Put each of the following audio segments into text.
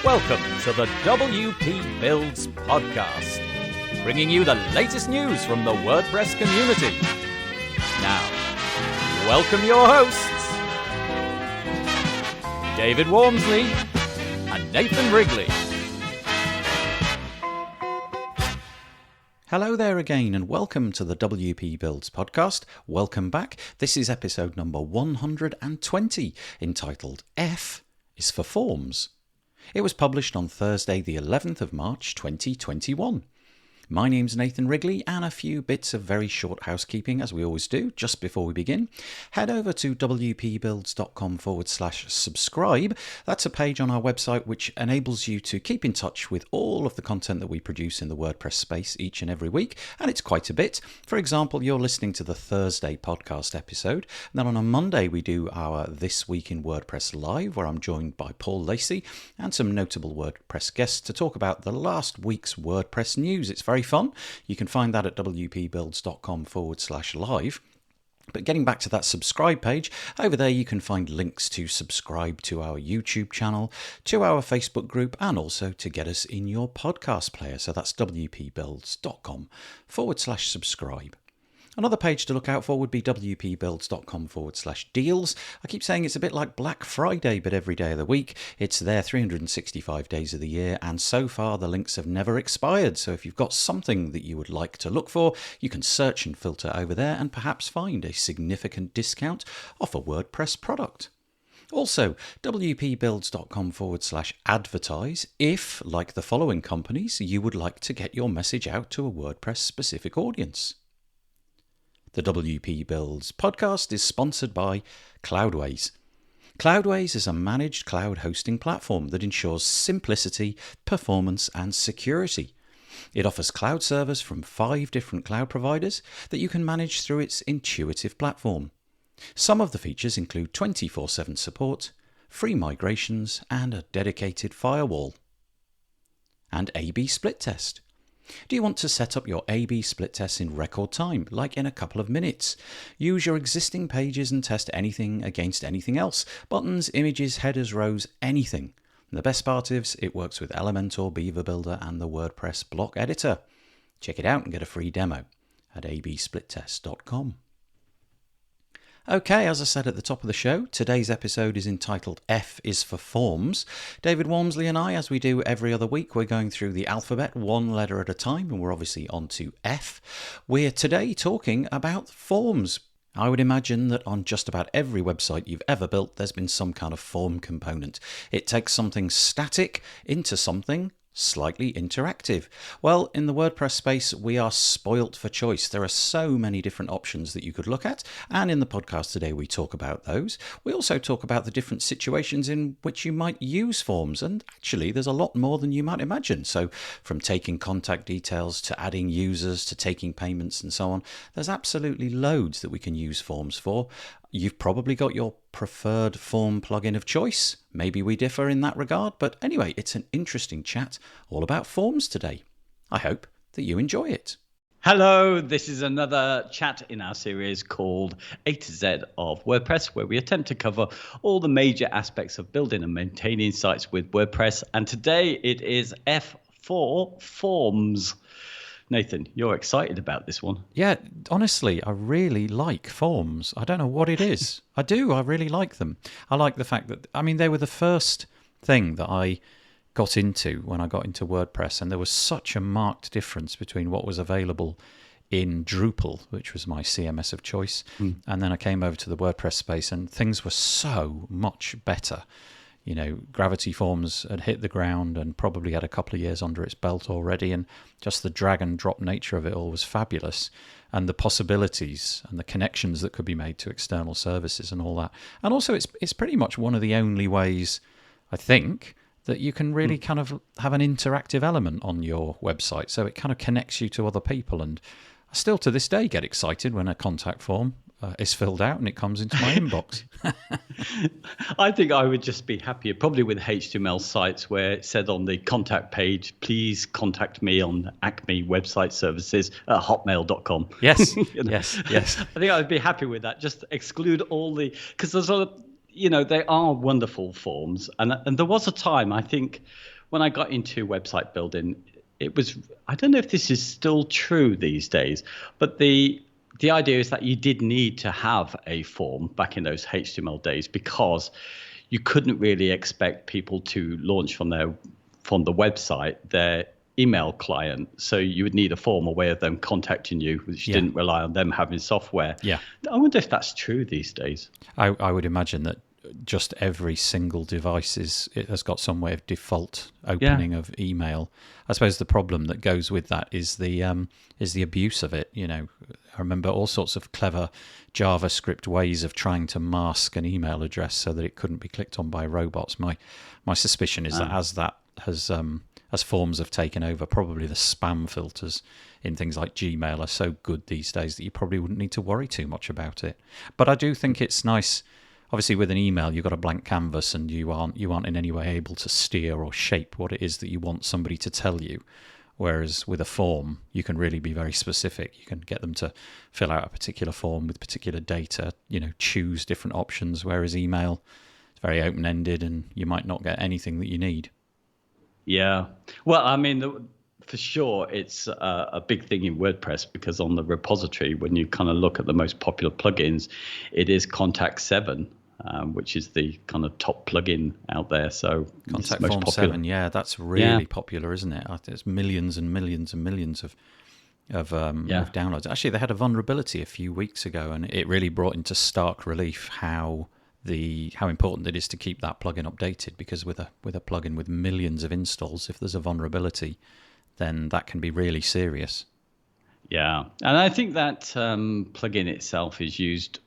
Welcome to the WP Builds podcast, bringing you the latest news from the WordPress community. Now, welcome your hosts, David Waumsley and Nathan Wrigley. Hello there again and welcome to the WP Builds podcast. Welcome back. This is episode number 120, entitled F is for Forms. It was published on Thursday the 11th of March 2021. My name's Nathan Wrigley, and a few bits of very short housekeeping, as we always do, just before we begin. Head over to wpbuilds.com/subscribe. That's a page on our website which enables you to keep in touch with all of the content that we produce in the WordPress space each and every week, and it's quite a bit. For example, you're listening to the Thursday podcast episode. Then on a Monday, we do our This Week in WordPress Live, where I'm joined by Paul Lacey and some notable WordPress guests to talk about the last week's WordPress news. It's very fun. You can find that at wpbuilds.com/live. But getting back to that subscribe page, over there you can find links to subscribe to our YouTube channel, to our Facebook group, and also to get us in your podcast player. So that's wpbuilds.com/subscribe. Another page to look out for would be wpbuilds.com/deals. I keep saying it's a bit like Black Friday, but every day of the week. It's there 365 days of the year, and so far the links have never expired. So if you've got something that you would like to look for, you can search and filter over there and perhaps find a significant discount off a WordPress product. Also, wpbuilds.com/advertise if, like the following companies, you would like to get your message out to a WordPress-specific audience. The WP Builds podcast is sponsored by Cloudways. Cloudways is a managed cloud hosting platform that ensures simplicity, performance, and security. It offers cloud servers from 5 different cloud providers that you can manage through its intuitive platform. Some of the features include 24/7 support, free migrations, and a dedicated firewall. And A/B split test. Do you want to set up your A/B split tests in record time, like in a couple of minutes? Use your existing pages and test anything against anything else. Buttons, images, headers, rows, anything. And the best part is it works with Elementor, Beaver Builder, and the WordPress block editor. Check it out and get a free demo at absplittest.com. Okay, as I said at the top of the show, today's episode is entitled F is for Forms. David Waumsley and I, as we do every other week, we're going through the alphabet one letter at a time, and we're obviously on to F. We're today talking about forms. I would imagine that on just about every website you've ever built, there's been some kind of form component. It takes something static into something slightly interactive. Well, in the WordPress space, we are spoilt for choice. There are so many different options that you could look at, and in the podcast today we talk about those. We also talk about the different situations in which you might use forms, and actually there's a lot more than you might imagine. So from taking contact details to adding users to taking payments and so on, there's absolutely loads that we can use forms for. You've probably got your preferred form plugin of choice. Maybe we differ in that regard, but anyway, it's an interesting chat all about forms today. I hope that you enjoy it. Hello, this is another chat in our series called A-Z of WordPress, where we attempt to cover all the major aspects of building and maintaining sites with WordPress. And today it is F for Forms. Nathan, you're excited about this one. Yeah, honestly, I really like forms. I don't know what it is. I do. I really like them. I like the fact that, they were the first thing that I got into when I got into WordPress, and there was such a marked difference between what was available in Drupal, which was my CMS of choice, and then I came over to the WordPress space, and things were so much better. You know, Gravity Forms had hit the ground and probably had a couple of years under its belt already, and just the drag and drop nature of it all was fabulous, and the possibilities and the connections that could be made to external services and all that. And also it's pretty much one of the only ways, I think, that you can really kind of have an interactive element on your website, so it kind of connects you to other people. And I still to this day get excited when a contact form is filled out and it comes into my inbox. I think I would just be happier probably with HTML sites where it said on the contact page, please contact me on Acme Website Services at hotmail.com. Yes, yes. I think I would be happy with that. Just exclude all the, because there's a, they are wonderful forms. And there was a time, I think, when I got into website building, it was, I don't know if this is still true these days, but the idea is that you did need to have a form back in those HTML days, because you couldn't really expect people to launch from the website their email client. So you would need a form, a way of them contacting you, which didn't rely on them having software. Yeah. I wonder if that's true these days. I would imagine that just every single device it has got some way of default opening of email. I suppose the problem that goes with that is the abuse of it. You know, I remember all sorts of clever JavaScript ways of trying to mask an email address so that it couldn't be clicked on by robots. My suspicion is that as forms have taken over, probably the spam filters in things like Gmail are so good these days that you probably wouldn't need to worry too much about it. But I do think it's nice. Obviously, with an email, you've got a blank canvas, and you aren't in any way able to steer or shape what it is that you want somebody to tell you. Whereas with a form, you can really be very specific. You can get them to fill out a particular form with particular data. You know, choose different options. Whereas email, it's very open-ended, and you might not get anything that you need. Yeah. Well, I mean, for sure, it's a big thing in WordPress, because on the repository, when you kind of look at the most popular plugins, it is Contact 7. Which is the kind of top plugin out there. So Contact Form 7, yeah, that's really popular, isn't it? There's millions and millions and millions of downloads. Actually, they had a vulnerability a few weeks ago, and it really brought into stark relief how important it is to keep that plugin updated. Because with a plugin with millions of installs, if there's a vulnerability, then that can be really serious. Yeah, and I think that plugin itself is used,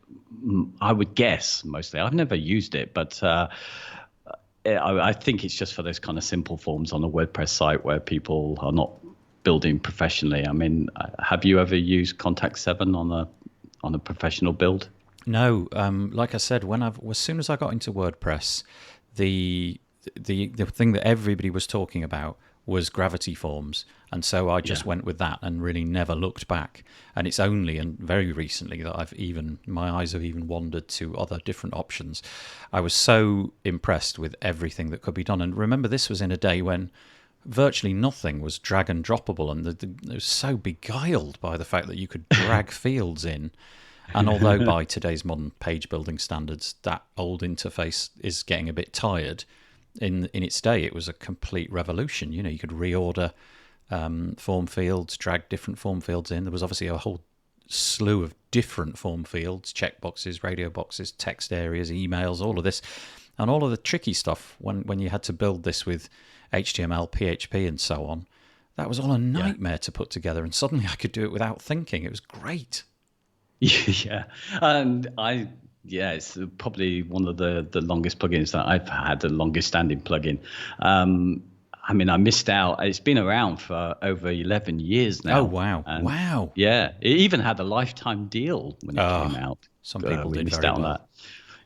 I would guess, mostly. I've never used it, but I think it's just for those kind of simple forms on a WordPress site where people are not building professionally. I mean, have you ever used Contact 7 on a professional build? No, like I said, as soon as I got into WordPress, the thing that everybody was talking about was gravity forms, and so I just went with that and really never looked back. And it's only and very recently that my eyes have even wandered to other different options. I was so impressed with everything that could be done. And remember, this was in a day when virtually nothing was drag and droppable, and it was so beguiled by the fact that you could drag fields in. And although by today's modern page building standards, that old interface is getting a bit tired, in its day, it was a complete revolution. You know, you could reorder form fields, drag different form fields in. There was obviously a whole slew of different form fields, checkboxes, radio boxes, text areas, emails, all of this. And all of the tricky stuff when you had to build this with HTML, PHP, and so on, that was all a nightmare to put together. And suddenly I could do it without thinking. It was great. Yeah, and it's probably one of the longest plugins that I've had, the longest standing plugin. I mean, I missed out. It's been around for over 11 years now. Oh, wow. Wow. Yeah, it even had a lifetime deal when it came out. Some people did missed very out on well. that.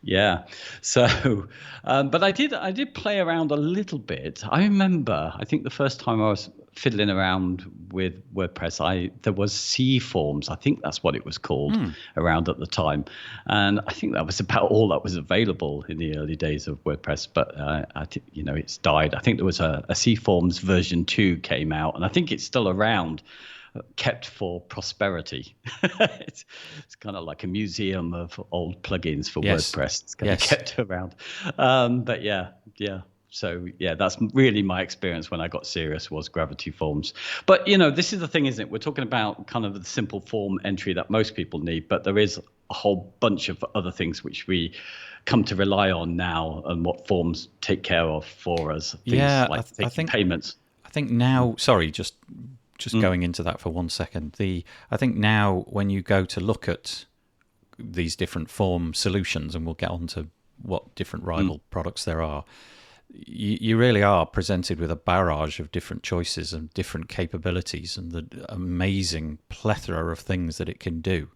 Yeah. So, but I did play around a little bit. I remember, I think the first time I was fiddling around with WordPress, there was Cforms. I think that's what it was called around at the time. And I think that was about all that was available in the early days of WordPress. But it's died. I think there was a Cforms version 2 came out, and I think it's still around, kept for prosperity. It's kind of like a museum of old plugins for WordPress. It's kind of kept around. But yeah. So yeah, that's really my experience when I got serious, was gravity forms. But this is the thing, isn't it? We're talking about kind of the simple form entry that most people need, but there is a whole bunch of other things which we come to rely on now, and what forms take care of for us. Things like taking payments. I think now, sorry, just going into that for 1 second. I think now when you go to look at these different form solutions, and we'll get on to what different rival products there are, you really are presented with a barrage of different choices and different capabilities and the amazing plethora of things that it can do.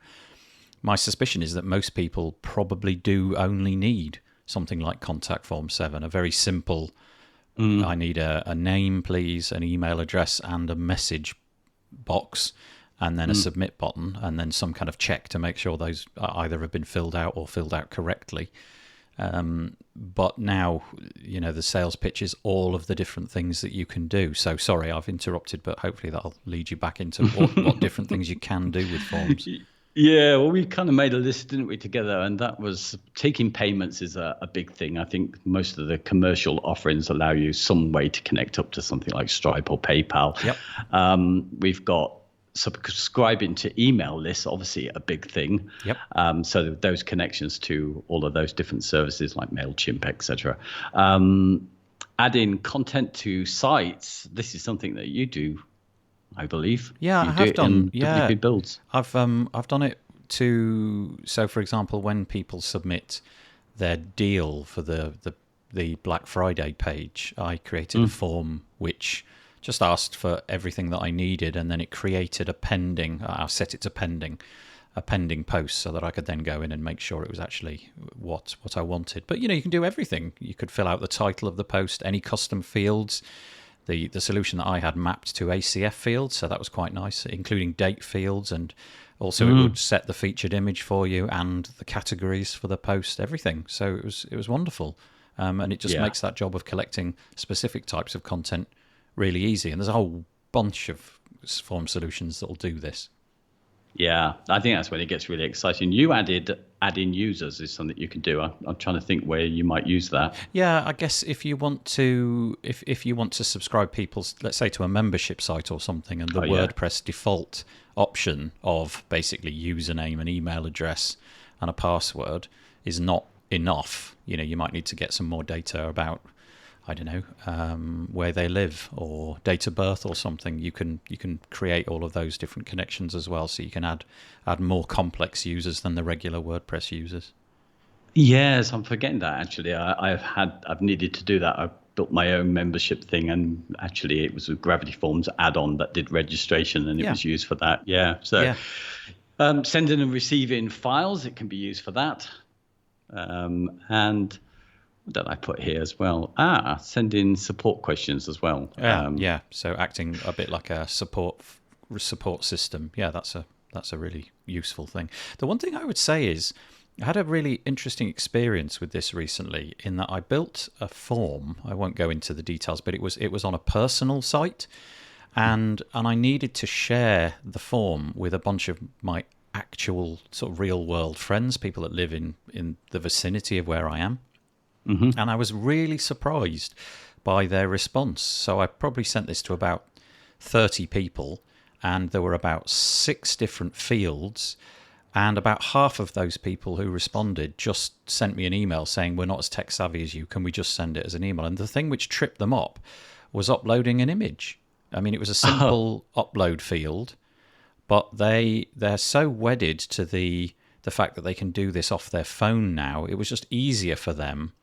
My suspicion is that most people probably do only need something like Contact Form 7, a very simple, I need a name, please, an email address, and a message box, and then a submit button, and then some kind of check to make sure those either have been filled out or filled out correctly. But now, the sales pitch is all of the different things that you can do. So sorry, I've interrupted, but hopefully that'll lead you back into what different things you can do with forms. Yeah, well, we kind of made a list, didn't we, together? And that was taking payments is a big thing. I think most of the commercial offerings allow you some way to connect up to something like Stripe or PayPal. Yep. We've got subscribing to email lists, obviously a big thing. Yep. So those connections to all of those different services like MailChimp, etc. Adding content to sites. This is something that you do, I believe. Yeah, you I have done. Yeah, WP Builds. I've done it so for example, when people submit their deal for the Black Friday page, I created a form which just asked for everything that I needed, and then it created I set it to a pending post so that I could then go in and make sure it was actually what I wanted. But you can do everything. You could fill out the title of the post, any custom fields. The solution that I had mapped to ACF fields, so that was quite nice, including date fields, and also it would set the featured image for you and the categories for the post, everything. So it was wonderful, and it just makes that job of collecting specific types of content really easy. And there's a whole bunch of form solutions that'll do this. Yeah, I think that's when it gets really exciting. You adding users is something you can do. I'm trying to think where you might use that. Yeah, I guess if you want to, if you want to subscribe people, let's say to a membership site or something, and the WordPress default option of basically username and email address and a password is not enough. You might need to get some more data about, I don't know, where they live or date of birth or something. You can create all of those different connections as well, so you can add more complex users than the regular WordPress users. Yes, I'm forgetting that actually. I've needed to do that. I built my own membership thing, and actually it was a Gravity Forms add-on that did registration, and it was used for that. Yeah. So sending and receiving files, it can be used for that. And that I put here as well. Send in support questions as well. So acting a bit like a support system. Yeah, that's a really useful thing. The one thing I would say is I had a really interesting experience with this recently, in that I built a form. I won't go into the details, but it was on a personal site, and I needed to share the form with a bunch of my actual sort of real world friends, people that live in the vicinity of where I am. Mm-hmm. And I was really surprised by their response. So I probably sent this to about 30 people, and there were about 6 different fields, and about half of those people who responded just sent me an email saying, we're not as tech savvy as you, can we just send it as an email? And the thing which tripped them up was uploading an image. I mean, it was a simple upload field, but they're so wedded to the fact that they can do this off their phone now. It was just easier for them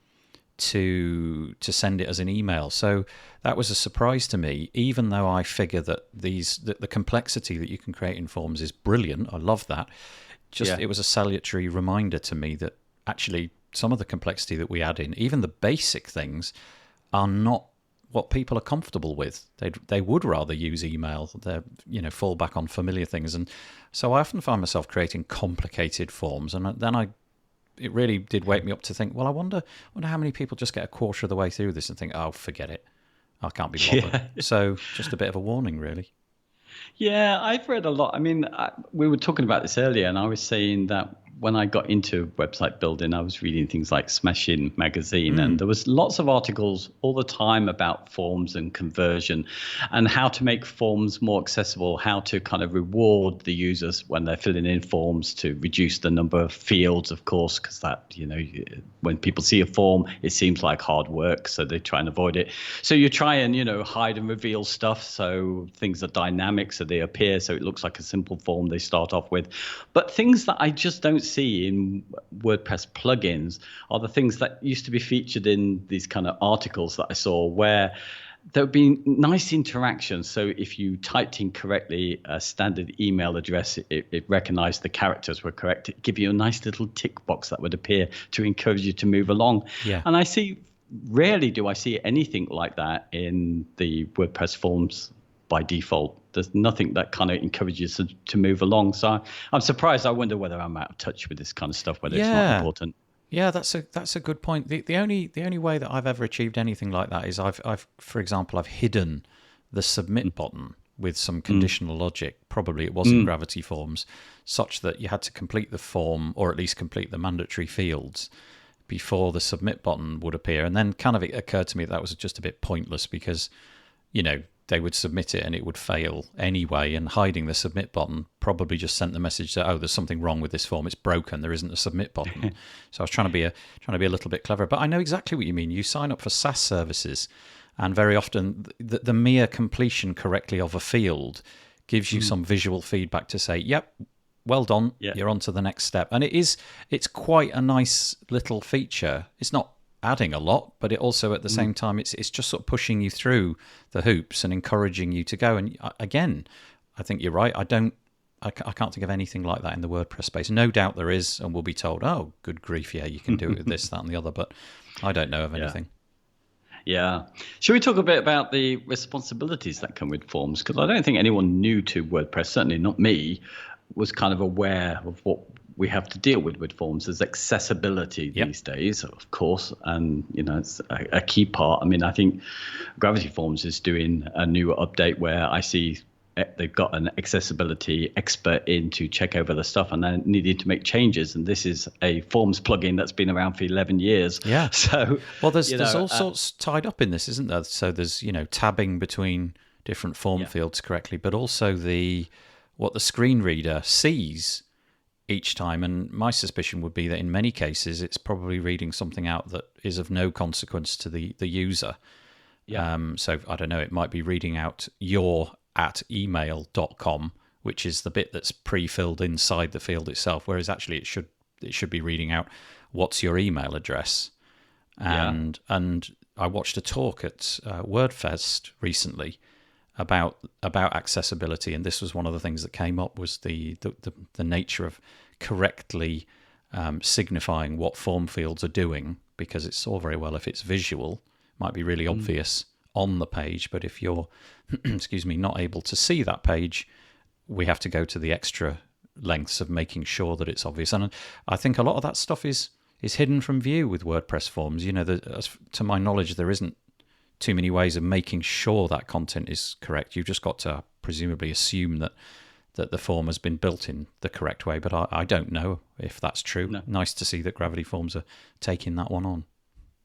to send it as an email. So that was a surprise to me, even though I figure that the complexity that you can create in forms is brilliant. I love that. It was a salutary reminder to me that actually some of the complexity that we add in, even the basic things, are not what people are comfortable with. They would rather use email. They fall back on familiar things. And so I often find myself creating complicated forms, and then it really did wake me up to think, well, I wonder how many people just get a quarter of the way through this and think, oh, forget it, I can't be bothered. Yeah. So just a bit of a warning, really. Yeah, I've read a lot. I mean, we were talking about this earlier, and I was saying that when I got into website building, I was reading things like Smashing magazine, and there was lots of articles all the time about forms and conversion and how to make forms more accessible, how to kind of reward the users when they're filling in forms, to reduce the number of fields, of course, because that, when people see a form, it seems like hard work, so they try and avoid it. So you try and, hide and reveal stuff, so things are dynamic, so they appear, so it looks like a simple form they start off with. But things that I just don't see in WordPress plugins are the things that used to be featured in these kind of articles that I saw, where there would be nice interactions. So if you typed in correctly a standard email address, it recognized the characters were correct. It give you a nice little tick box that would appear to encourage you to move along. Yeah. And rarely do I see anything like that in the WordPress forms by default. There's nothing that kind of encourages to move along. So I'm surprised. I wonder whether I'm out of touch with this kind of stuff, whether it's not important. Yeah, that's a good point. The only way that I've ever achieved anything like that is I've for example I've hidden the submit button with some conditional logic. Probably it was in Gravity Forms, such that you had to complete the form or at least complete the mandatory fields before the submit button would appear. And then kind of it occurred to me that was just a bit pointless because, they would submit it and it would fail anyway, and hiding the submit button probably just sent the message that, oh, there's something wrong with this form, it's broken, there isn't a submit button. So I was trying to be a little bit clever, but I know exactly what you mean. You sign up for SaaS services, and very often the mere completion correctly of a field gives you some visual feedback to say, yep, well done, you're on to the next step. And it's quite a nice little feature. It's not adding a lot, but it also at the same time it's just sort of pushing you through the hoops and encouraging you to go. And again, I think you're right. I can't think of anything like that in the WordPress space. No doubt there is, and we'll be told, oh, good grief, yeah, you can do it with this, that, and the other. But I don't know of anything. Yeah. Should we talk a bit about the responsibilities that come with forms? Because I don't think anyone new to WordPress, certainly not me, was kind of aware of what we have to deal with forms. There's accessibility these days, of course, and it's a key part. I mean, I think Gravity Forms is doing a new update where I see they've got an accessibility expert in to check over the stuff, and they needed to make changes. And this is a Forms plugin that's been around for 11 years. Yeah. So there's all sorts tied up in this, isn't there? So there's tabbing between different form fields correctly, but also what the screen reader sees each time. And my suspicion would be that in many cases it's probably reading something out that is of no consequence to the user. So I don't know, it might be reading out your@email.com, which is the bit that's pre-filled inside the field itself, whereas actually it should be reading out what's your email address. And I watched a talk at WordFest recently about accessibility, and this was one of the things that came up, was the nature of correctly signifying what form fields are doing, because it's all very well if it's visual, might be really obvious on the page, but if you're not able to see that page, we have to go to the extra lengths of making sure that it's obvious. And I think a lot of that stuff is hidden from view with WordPress forms. To my knowledge, there isn't too many ways of making sure that content is correct. You've just got to presumably assume that the form has been built in the correct way, but I don't know if that's true. No. Nice to see that Gravity Forms are taking that one on.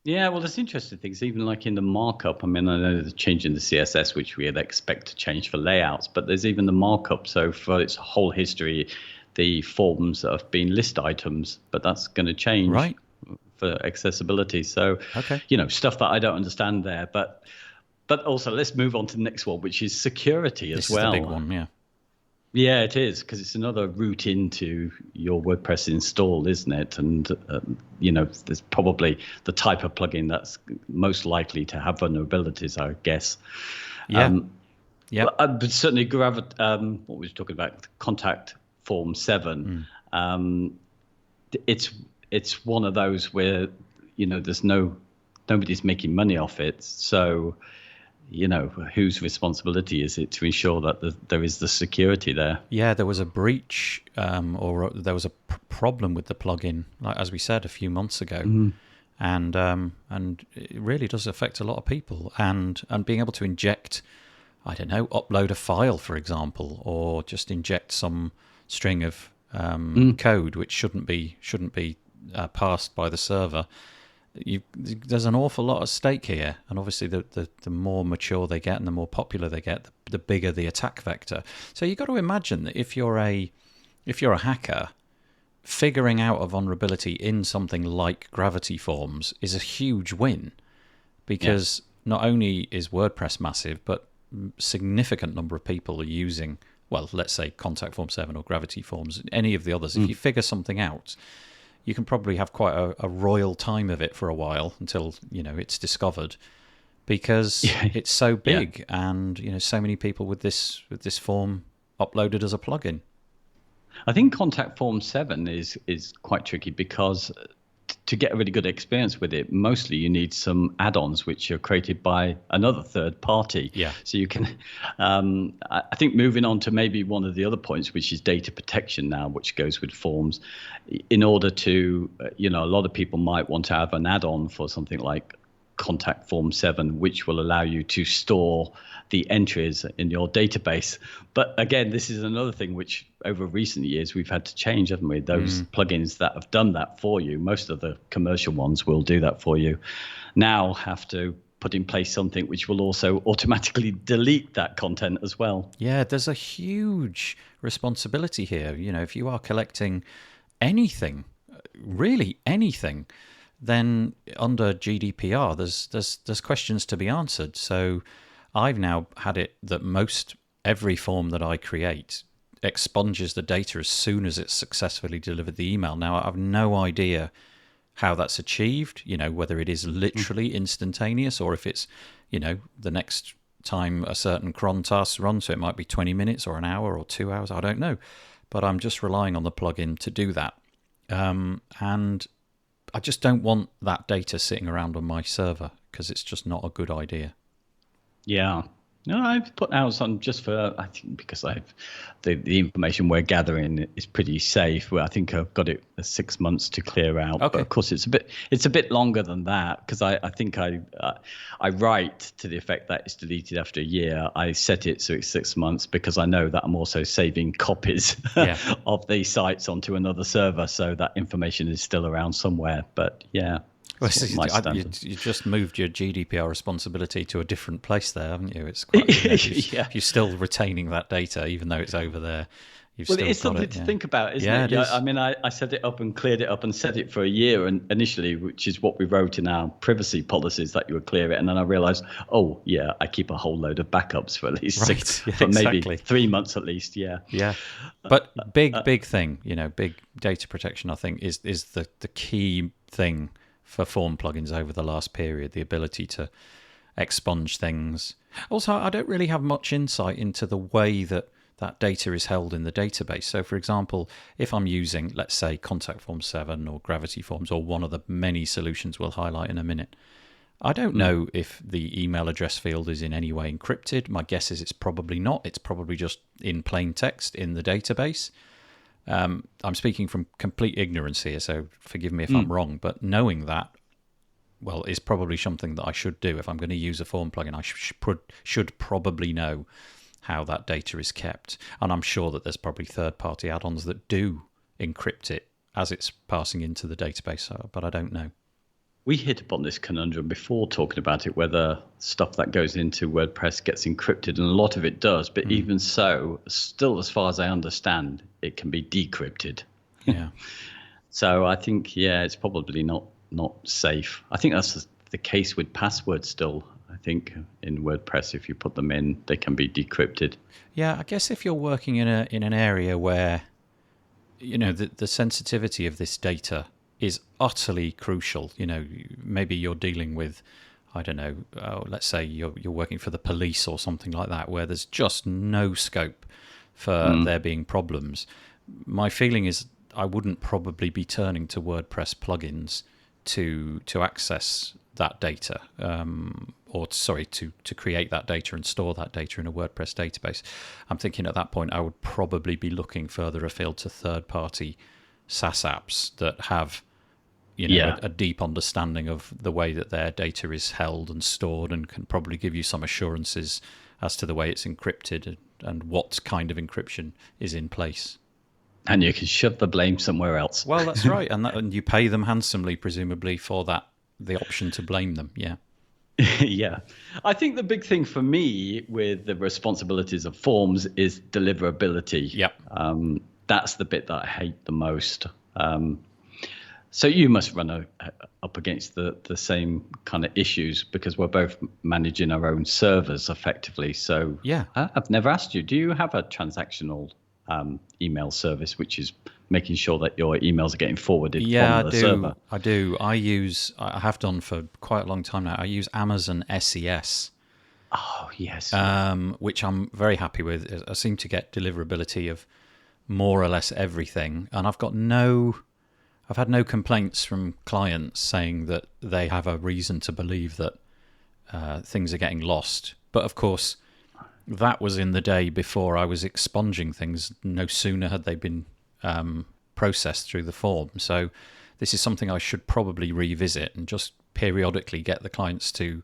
Yeah, well, there's interesting things, even like in the markup. I mean, I know there's a change in the CSS, which we'd expect to change for layouts, but there's even the markup. So for its whole history, the forms have been list items, but that's going to change. Right. For accessibility. So, stuff that I don't understand there. But also, let's move on to the next one, which is security as well. This is the big one, yeah. Yeah, it is, because it's another route into your WordPress install, isn't it? And, there's probably the type of plugin that's most likely to have vulnerabilities, I guess. Yeah. But certainly, what was you talking about? Contact Form 7. It's one of those where, nobody's making money off it. So, whose responsibility is it to ensure that there is the security there? Yeah, there was a breach or there was a problem with the plugin, like as we said a few months ago, and it really does affect a lot of people. And being able to inject, I don't know, upload a file, for example, or just inject some string of code which shouldn't be passed by the server. There's an awful lot at stake here, and obviously the more mature they get and the more popular they get, the bigger the attack vector. So you've got to imagine that if you're a hacker, figuring out a vulnerability in something like Gravity Forms is a huge win, because not only is WordPress massive, but significant number of people are using, well, let's say Contact Form 7 or Gravity Forms, any of the others. If you figure something out, you can probably have quite a royal time of it for a while until it's discovered, because it's so big and so many people with this form uploaded as a plugin. I think Contact Form 7 is quite tricky, because to get a really good experience with it, mostly you need some add-ons which are created by another third party. Yeah. So you can, I think moving on to maybe one of the other points, which is data protection now, which goes with forms, in order to, a lot of people might want to have an add-on for something like Contact Form 7, which will allow you to store the entries in your database. But again, this is another thing which over recent years we've had to change, haven't we? Those plugins that have done that for you, most of the commercial ones will do that for you, now have to put in place something which will also automatically delete that content as well. Yeah, there's a huge responsibility here. If you are collecting anything, really anything, then under GDPR, there's questions to be answered. So I've now had it that every form that I create expunges the data as soon as it's successfully delivered the email. Now, I have no idea how that's achieved, whether it is literally instantaneous or if it's, the next time a certain cron task runs, so it might be 20 minutes or an hour or 2 hours, I don't know. But I'm just relying on the plugin to do that. And I just don't want that data sitting around on my server because it's just not a good idea. Yeah. No, I've put out some just for, I think, because the information we're gathering is pretty safe. Well, I think I've got it 6 months to clear out. Okay. But of course, it's a bit longer than that because I think I write to the effect that it's deleted after a year. I set it so it's 6 months because I know that I'm also saving copies of these sites onto another server, so that information is still around somewhere. But yeah. Well, you just moved your GDPR responsibility to a different place there, haven't you? It's quite, you're still retaining that data, even though it's over there. It's something to think about, isn't it? It is. I mean, I set it up and cleared it up and set it for a year initially, which is what we wrote in our privacy policies, that you would clear it. And then I realized, I keep a whole load of backups for at least maybe 3 months at least. Yeah. Yeah. But big thing, big data protection, I think, is the key thing for form plugins over the last period, the ability to expunge things. Also, I don't really have much insight into the way that data is held in the database. So, for example, if I'm using, let's say, Contact Form 7 or Gravity Forms or one of the many solutions we'll highlight in a minute, I don't know if the email address field is in any way encrypted. My guess is it's probably not. It's probably just in plain text in the database. I'm speaking from complete ignorance here, so forgive me if I'm wrong, but knowing that, well, is probably something that I should do. If I'm going to use a form plugin, I should probably know how that data is kept. And I'm sure that there's probably third-party add-ons that do encrypt it as it's passing into the database, but I don't know. We hit upon this conundrum before talking about it, whether stuff that goes into WordPress gets encrypted, and a lot of it does. But even so, still, as far as I understand, it can be decrypted. Yeah. So I think, it's probably not safe. I think that's the case with passwords still. I think in WordPress, if you put them in, they can be decrypted. Yeah, I guess if you're working in an area where, the sensitivity of this data is utterly crucial. Maybe you're dealing with, I don't know, let's say you're working for the police or something like that, where there's just no scope for there being problems. My feeling is I wouldn't probably be turning to WordPress plugins to access that data, to create that data and store that data in a WordPress database. I'm thinking at that point I would probably be looking further afield to third-party SaaS apps that have a deep understanding of the way that their data is held and stored, and can probably give you some assurances as to the way it's encrypted and what kind of encryption is in place. And you can shove the blame somewhere else. Well, that's right. And you pay them handsomely, presumably, for the option to blame them. Yeah. Yeah. I think the big thing for me with the responsibilities of forms is deliverability. Yep. That's the bit that I hate the most. So you must run up against the same kind of issues, because we're both managing our own servers effectively. So yeah, I've never asked you, do you have a transactional email service which is making sure that your emails are getting forwarded from the server? I do. I have done for quite a long time now. I use Amazon SES. Oh, yes. Which I'm very happy with. I seem to get deliverability of more or less everything, and I've got no I've had no complaints from clients saying that they have a reason to believe that things are getting lost. But of course, that was in the day before I was expunging things. No sooner had they been processed through the form. So this is something I should probably revisit and just periodically get the clients to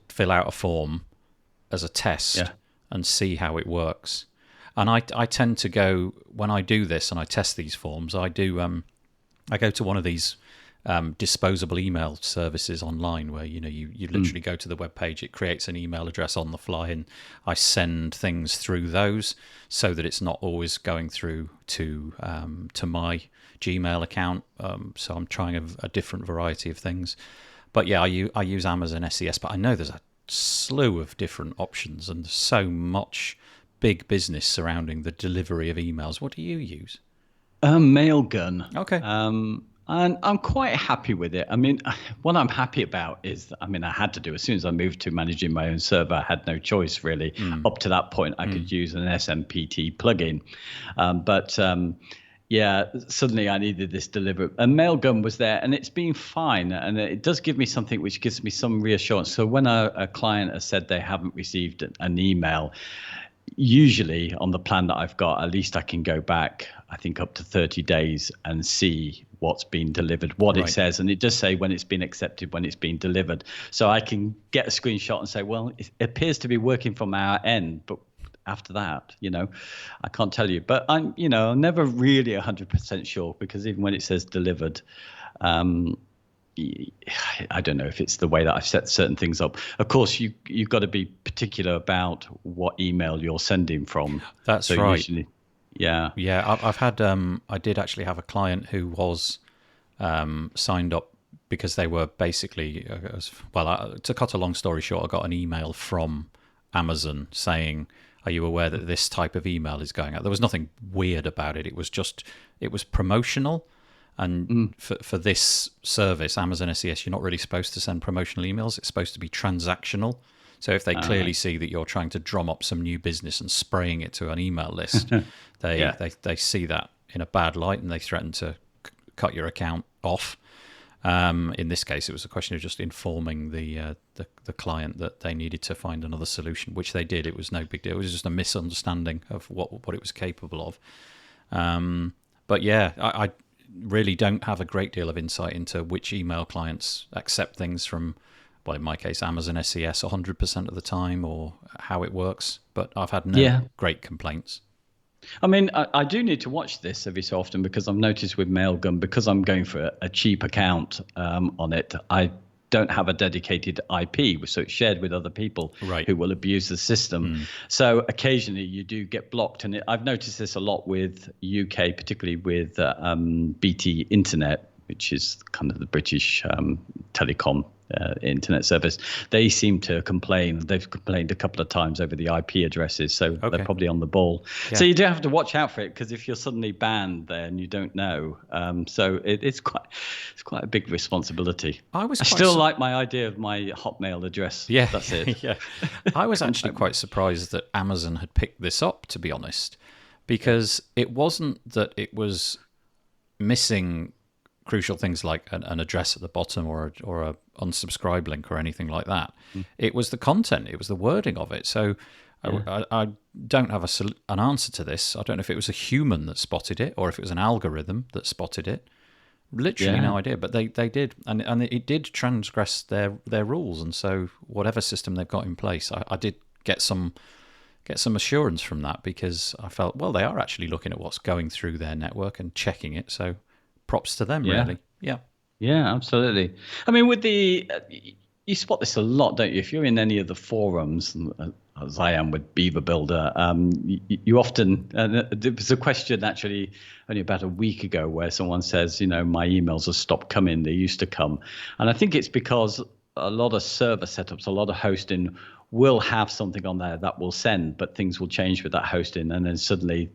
fill out a form as a test and see how it works. And I tend to go, when I do this and I test these forms, I go to one of these disposable email services online where you literally go to the web page, it creates an email address on the fly, and I send things through those so that it's not always going through to my Gmail account. So I'm trying a different variety of things. But yeah, I use Amazon SES, but I know there's a slew of different options and so much big business surrounding the delivery of emails. What do you use? Mailgun. Okay. And I'm quite happy with it. I mean, what I'm happy about is, I had to do, as soon as I moved to managing my own server, I had no choice really. Up to that point, I could use an SMPT plugin. Suddenly I needed this deliver. And Mailgun was there, and it's been fine. And it does give me something which gives me some reassurance. So when a client has said they haven't received an email, usually on the plan that I've got, at least I can go back, I think up to 30 days and see what's been delivered, what it says. And it does say when it's been accepted, when it's been delivered. So I can get a screenshot and say, well, it appears to be working from our end, but after that, I can't tell you. But I'm never really 100% sure, because even when it says delivered, I don't know if it's the way that I've set certain things up. Of course, you've got to be particular about what email you're sending from. That's right. Usually, yeah. I've had I did actually have a client who was signed up because they were basically to cut a long story short, I got an email from Amazon saying, are you aware that this type of email is going out? There was nothing weird about it. It was promotional. And for this service, Amazon SES, you're not really supposed to send promotional emails. It's supposed to be transactional. So if they clearly see that you're trying to drum up some new business and spraying it to an email list, they see that in a bad light and they threaten to cut your account off. In this case, it was a question of just informing the client that they needed to find another solution, which they did. It was no big deal. It was just a misunderstanding of what it was capable of. But yeah, I really don't have a great deal of insight into which email clients accept things from, well, in my case, Amazon SES 100% of the time, or how it works. But I've had no great complaints. I do need to watch this every so often, because I've noticed with Mailgun, because I'm going for a cheap account on it, I don't have a dedicated IP, so it's shared with other people who will abuse the system. So occasionally you do get blocked, and I've noticed this a lot with UK, particularly with BT Internet, which is kind of the British telecom internet service. They seem to complain. They've complained a couple of times over the IP addresses, so they're probably on the ball. Yeah. So you do have to watch out for it, because if you're suddenly banned there and you don't know, so it's quite a big responsibility. I still like my idea of my Hotmail address. Yeah, that's it. Yeah, I was actually quite surprised that Amazon had picked this up, to be honest, because it wasn't that it was missing crucial things like an address at the bottom or a unsubscribe link or anything like that. It was the content, it was the wording of it. So I don't have an answer to this. I don't know if it was a human that spotted it or if it was an algorithm that spotted it. Literally no idea, but they did, and it did transgress their rules. And so whatever system they've got in place, I did get some assurance from that, because I felt, well, they are actually looking at what's going through their network and checking it. So props to them, really. Yeah, absolutely. With you spot this a lot, don't you? If you're in any of the forums, as I am with Beaver Builder, you often, there was a question actually only about a week ago where someone says, my emails have stopped coming. They used to come. And I think it's because a lot of server setups, a lot of hosting will have something on there that will send, but things will change with that hosting, and then suddenly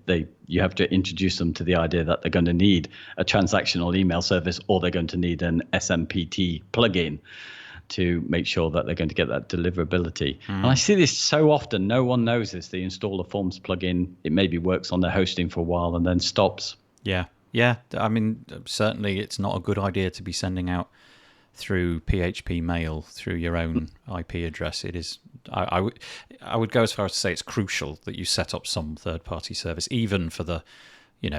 you have to introduce them to the idea that they're going to need a transactional email service, or they're going to need an SMPT plugin to make sure that they're going to get that deliverability. And I see this so often. No one knows this. They install a Forms plugin. It maybe works on their hosting for a while and then stops. Yeah. Yeah, I mean, certainly it's not a good idea to be sending out through PHP mail through your own IP address. It is. I would go as far as to say it's crucial that you set up some third-party service, even for the,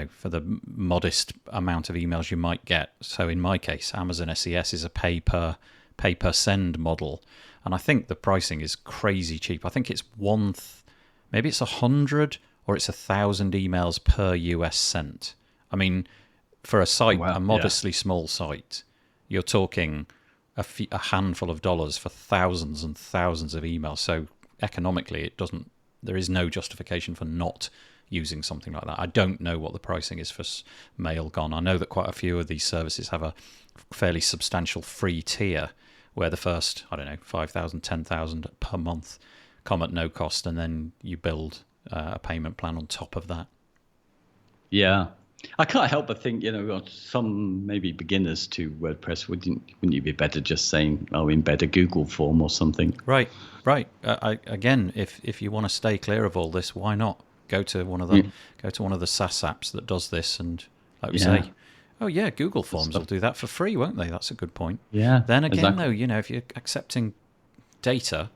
for the modest amount of emails you might get. So in my case, Amazon SES is a pay per send model, and I think the pricing is crazy cheap. I think it's maybe it's 100 or it's 1,000 emails per US cent. I mean, for a site, a modestly small site, you're talking a handful of dollars for thousands and thousands of emails. So economically, there is no justification for not using something like that. I don't know what the pricing is for Mailgun. I know that quite a few of these services have a fairly substantial free tier where the first, 5,000, 10,000 per month come at no cost, and then you build a payment plan on top of that. Yeah. I can't help but think, some maybe beginners to WordPress, wouldn't you be better just saying, embed a Google form or something? Right. Again, if you want to stay clear of all this, why not go to one of the SaaS apps that does this, and like we say, Google Forms will do that for free, won't they? That's a good point. Yeah. Then again, though, if you're accepting data,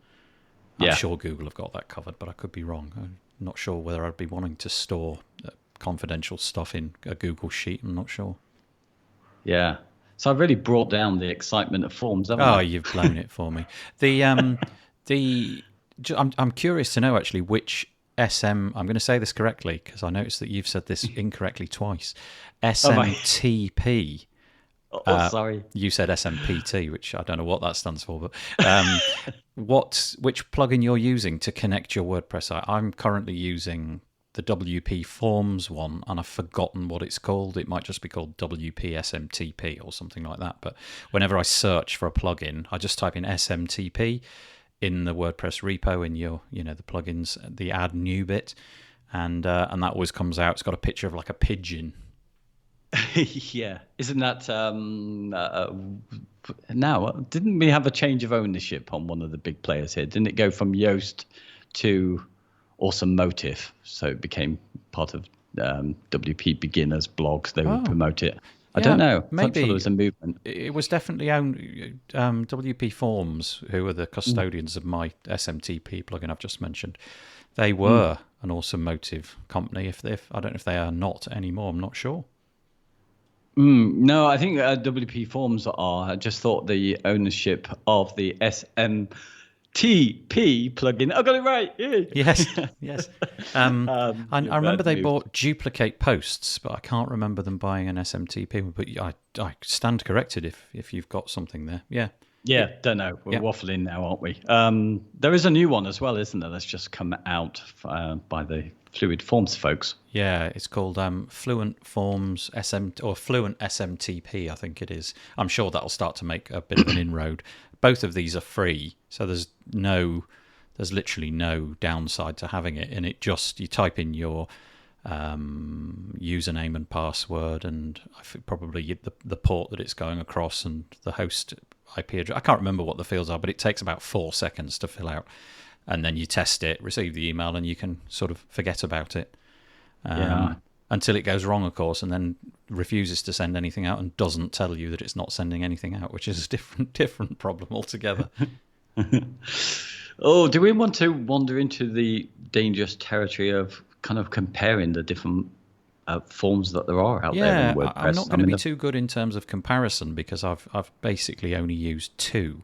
I'm sure Google have got that covered, but I could be wrong. I'm not sure whether I'd be wanting to store confidential stuff in a Google Sheet. I'm not sure. Yeah. So I've really brought down the excitement of forms, haven't I? You've blown it for me. I'm curious to know actually which I'm going to say this correctly because I noticed that you've said this incorrectly twice. SMTP. Sorry. You said SMPT, which I don't know what that stands for, but which plugin you're using to connect your WordPress site? I'm currently using the WP Forms one, and I've forgotten what it's called. It might just be called WP SMTP or something like that. But whenever I search for a plugin, I just type in SMTP in the WordPress repo in your, the plugins, the add new bit, and that always comes out. It's got a picture of like a pigeon. Yeah, isn't that now? Didn't we have a change of ownership on one of the big players here? Didn't it go from Yoast to Awesome Motive? So it became part of WP Beginners blogs. They would promote it. I don't know. Maybe there was a movement. It was definitely owned. WP Forms, who are the custodians of my SMTP plugin I've just mentioned, they were an Awesome Motive company. If I don't know if they are not anymore. I'm not sure. No, I think WP Forms are. I just thought the ownership of the SMTP plugin. I got it right. Yeah. Yes. I remember they bought Duplicate Posts, but I can't remember them buying an SMTP. But I stand corrected if you've got something there. Yeah. Yeah, don't know. We're waffling now, aren't we? There is a new one as well, isn't there? That's just come out by the Fluid Forms folks. Yeah, it's called Fluent Forms or Fluent SMTP, I think it is. I'm sure that'll start to make a bit of an inroad. Both of these are free, so there's literally no downside to having it. And you type in your username and password, and I think probably the port that it's going across and the host IP address. I can't remember what the fields are, but it takes about 4 seconds to fill out. And then you test it, receive the email, and you can sort of forget about it until it goes wrong, of course, and then refuses to send anything out and doesn't tell you that it's not sending anything out, which is a different problem altogether. Do we want to wander into the dangerous territory of kind of comparing the different forms that there are out there in WordPress? I'm not going to be too good in terms of comparison because I've basically only used 2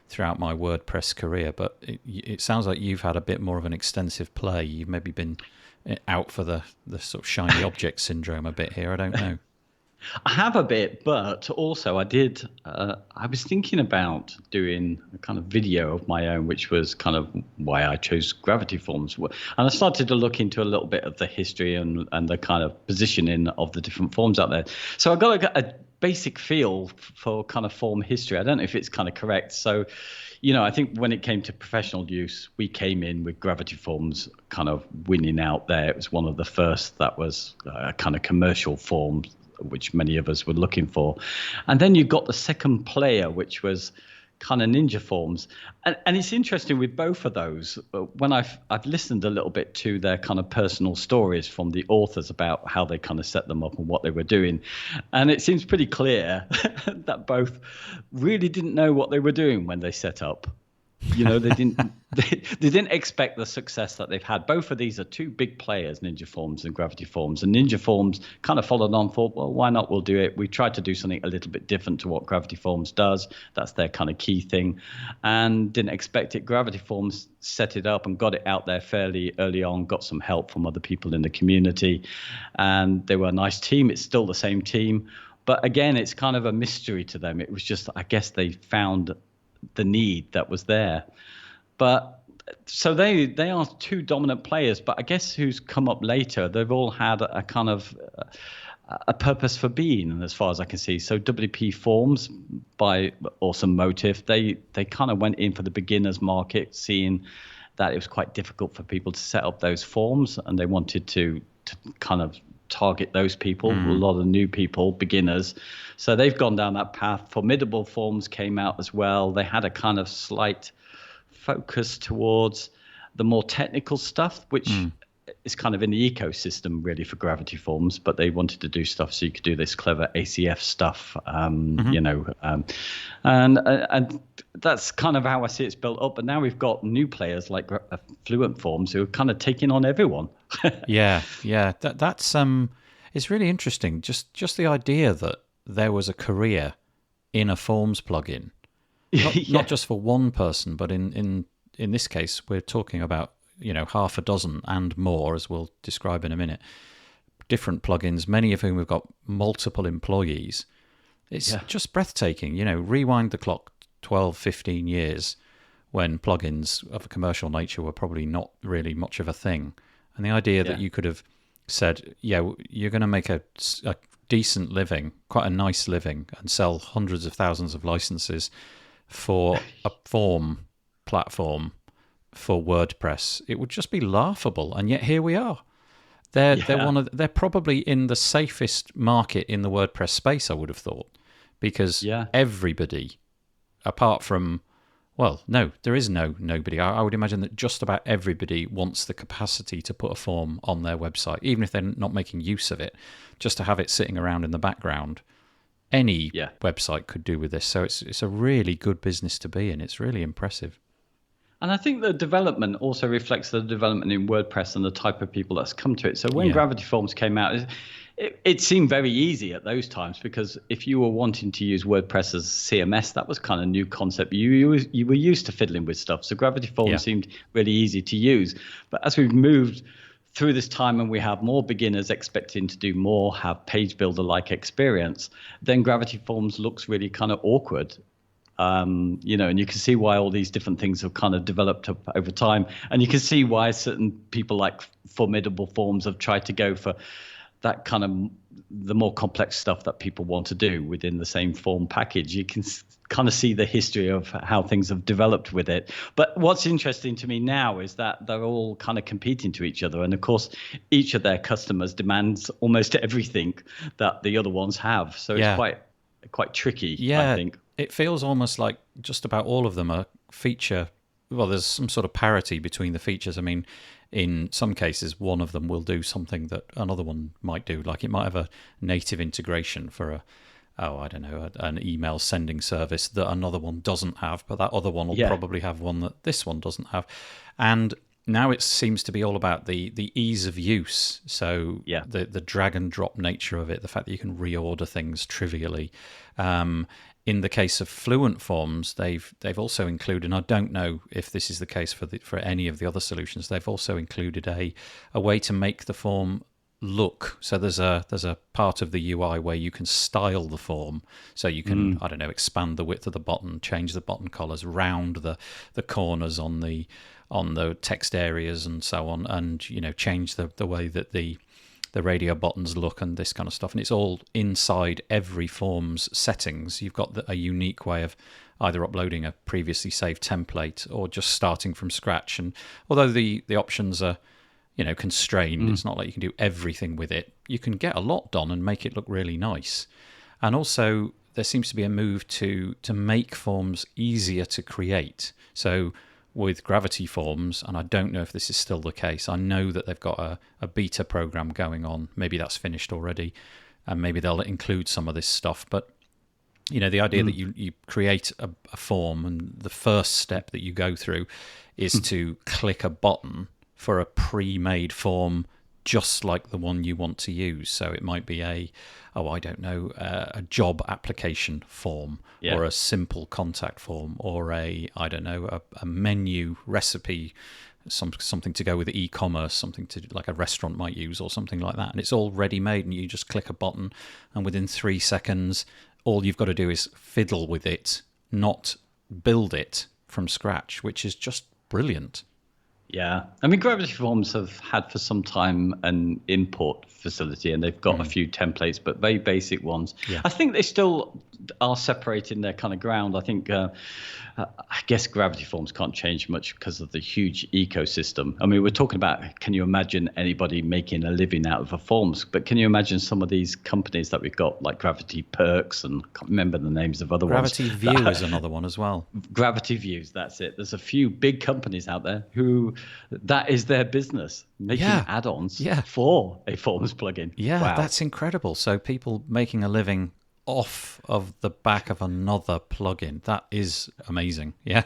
throughout my WordPress career, but it sounds like you've had a bit more of an extensive play. You've maybe been out for the sort of shiny object syndrome a bit here. I don't know. I have a bit, but also I was thinking about doing a kind of video of my own, which was kind of why I chose Gravity Forms. And I started to look into a little bit of the history and the kind of positioning of the different forms out there. So I got a basic feel for kind of form history. I don't know if it's kind of correct. So, I think when it came to professional use, we came in with Gravity Forms kind of winning out there. It was one of the first that was a kind of commercial form, which many of us were looking for. And then you got the second player, which was kind of Ninja Forms. And it's interesting with both of those, when I've listened a little bit to their kind of personal stories from the authors about how they kind of set them up and what they were doing. And it seems pretty clear that both really didn't know what they were doing when they set up. You know, they didn't expect the success that they've had. Both of these are two big players, Ninja Forms and Gravity Forms. And Ninja Forms kind of followed on, thought, well, why not? We'll do it. We tried to do something a little bit different to what Gravity Forms does. That's their kind of key thing. And didn't expect it. Gravity Forms set it up and got it out there fairly early on, got some help from other people in the community. And they were a nice team. It's still the same team. But again, it's kind of a mystery to them. It was just, I guess they found the need that was there. But so they are two dominant players, but I guess who's come up later, they've all had a kind of a purpose for being, and as far as I can see. So WP Forms by Awesome Motive, they kind of went in for the beginners market, seeing that it was quite difficult for people to set up those forms, and they wanted to kind of target those people, a lot of new people, beginners. So they've gone down that path. Formidable Forms came out as well. They had a kind of slight focus towards the more technical stuff, which is kind of in the ecosystem really for Gravity Forms, but they wanted to do stuff so you could do this clever ACF stuff, you know, and that's kind of how I see it's built up. But now we've got new players like Fluent Forms who are kind of taking on everyone. yeah. That's it's really interesting. Just the idea that there was a career in a Forms plugin, not just for one person, but in this case, we're talking about, you know, half a dozen and more, as we'll describe in a minute, different plugins, many of whom have got multiple employees. It's just breathtaking. You know, rewind the clock 12, 15 years when plugins of a commercial nature were probably not really much of a thing. And the idea that you could have said, yeah, you're going to make a decent living, quite a nice living, and sell hundreds of thousands of licenses for a form platform for WordPress, it would just be laughable. And yet here we are. They're probably in the safest market in the WordPress space, I would have thought, because everybody, apart from, well, no, there is nobody. I would imagine that just about everybody wants the capacity to put a form on their website, even if they're not making use of it, just to have it sitting around in the background. Any website could do with this. So it's a really good business to be in. It's really impressive. And I think the development also reflects the development in WordPress and the type of people that's come to it. So when Gravity Forms came out, it seemed very easy at those times, because if you were wanting to use WordPress as CMS, that was kind of a new concept. You were used to fiddling with stuff. So Gravity Forms seemed really easy to use. But as we've moved through this time and we have more beginners expecting to do more, have page builder-like experience, then Gravity Forms looks really kind of awkward. You know, and you can see why all these different things have kind of developed up over time. And you can see why certain people like Formidable Forms have tried to go for that kind of the more complex stuff that people want to do within the same form package. You can kind of see the history of how things have developed with it. But what's interesting to me now is that they're all kind of competing to each other. And of course, each of their customers demands almost everything that the other ones have. So it's quite tricky, I think. It feels almost like just about all of them are feature. Well, there's some sort of parity between the features. I mean, in some cases, one of them will do something that another one might do. Like it might have a native integration for an email sending service that another one doesn't have, but that other one will probably have one that this one doesn't have. And now it seems to be all about the ease of use. So the drag and drop nature of it, the fact that you can reorder things trivially. In the case of Fluent Forms, they've also included, and I don't know if this is the case for any of the other solutions, they've also included a way to make the form look. So there's a part of the UI where you can style the form. So you can, expand the width of the button, change the button colors, round the corners on the text areas and so on, and change the way that the radio buttons look and this kind of stuff. And it's all inside every form's settings. You've got a unique way of either uploading a previously saved template or just starting from scratch. And although the options are constrained, it's not like you can do everything with it. You can get a lot done and make it look really nice. And also there seems to be a move to make forms easier to create. So with Gravity Forms, and I don't know if this is still the case, I know that they've got a beta program going on. Maybe that's finished already, and maybe they'll include some of this stuff. But the idea that you create a form, and the first step that you go through is to click a button for a pre-made form just like the one you want to use. So it might be a job application form, or a simple contact form, or a menu recipe, something to go with e-commerce, something to like a restaurant might use, or something like that. And it's all ready-made, and you just click a button, and within 3 seconds, all you've got to do is fiddle with it, not build it from scratch, which is just brilliant. Yeah, I mean, Gravity Forms have had for some time an import facility, and they've got a few templates, but very basic ones. Yeah. I think they still are separating their kind of ground. I think, I guess Gravity Forms can't change much because of the huge ecosystem. I mean, we're talking about, can you imagine anybody making a living out of a forms? But can you imagine some of these companies that we've got, like Gravity Perks, and I can't remember the names of other Gravity ones. View is another one as well. Gravity Views, that's it. There's a few big companies out there who that is their business, making add-ons for a Forms plugin. Yeah, wow. That's incredible. So people making a living off of the back of another plugin. That is amazing. Yeah.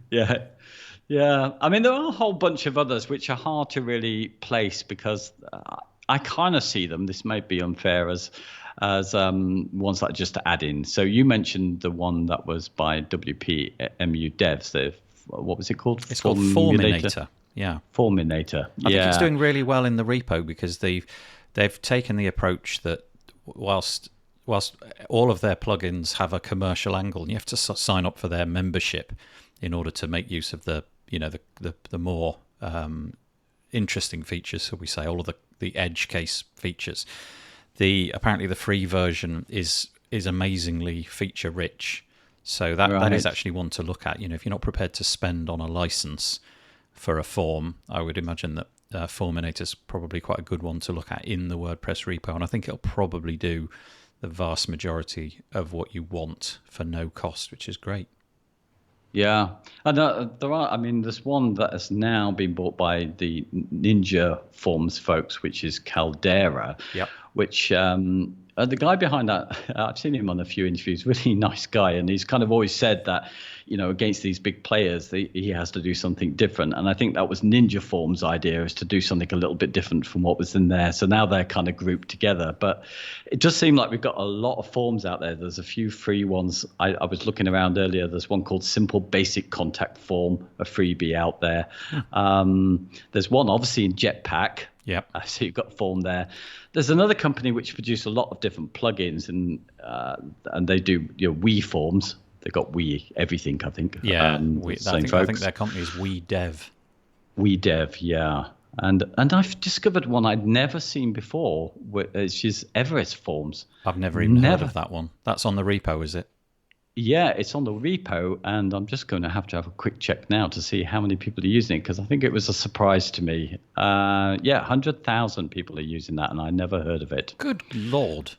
Yeah. I mean, there are a whole bunch of others which are hard to really place, because I kind of see them, this may be unfair, as ones that just add in. So you mentioned the one that was by WPMU devs. What was it called? It's called Formulator. Yeah. Formulator. I think it's doing really well in the repo, because they've taken the approach that whilst all of their plugins have a commercial angle, and you have to sign up for their membership in order to make use of the more interesting features, so we say, all of the edge case features. Apparently the free version is amazingly feature rich. So that is actually one to look at. If you're not prepared to spend on a license for a form, I would imagine that Formulator is probably quite a good one to look at in the WordPress repo, and I think it'll probably do the vast majority of what you want for no cost, which is great. Yeah, and there's one that has now been bought by the Ninja Forms folks, which is Caldera. Yep. Which the guy behind that, I've seen him on a few interviews, really nice guy, and he's kind of always said that, against these big players, he has to do something different. And I think that was Ninja Forms' idea, is to do something a little bit different from what was in there. So now they're kind of grouped together. But it does seem like we've got a lot of forms out there. There's a few free ones. I was looking around earlier. There's one called Simple Basic Contact Form, a freebie out there. There's one, obviously, in Jetpack. Yeah. So you've got a form there. There's another company which produce a lot of different plugins, and they do Wii forms. They've got Wii everything, I think. Yeah, I think their company is WeDev. WeDev, yeah. And I've discovered one I'd never seen before, which is Everest Forms. I've never even heard of that one. That's on the repo, is it? Yeah, it's on the repo, and I'm just going to have a quick check now to see how many people are using it, because I think it was a surprise to me. 100,000 people are using that, and I never heard of it. Good Lord.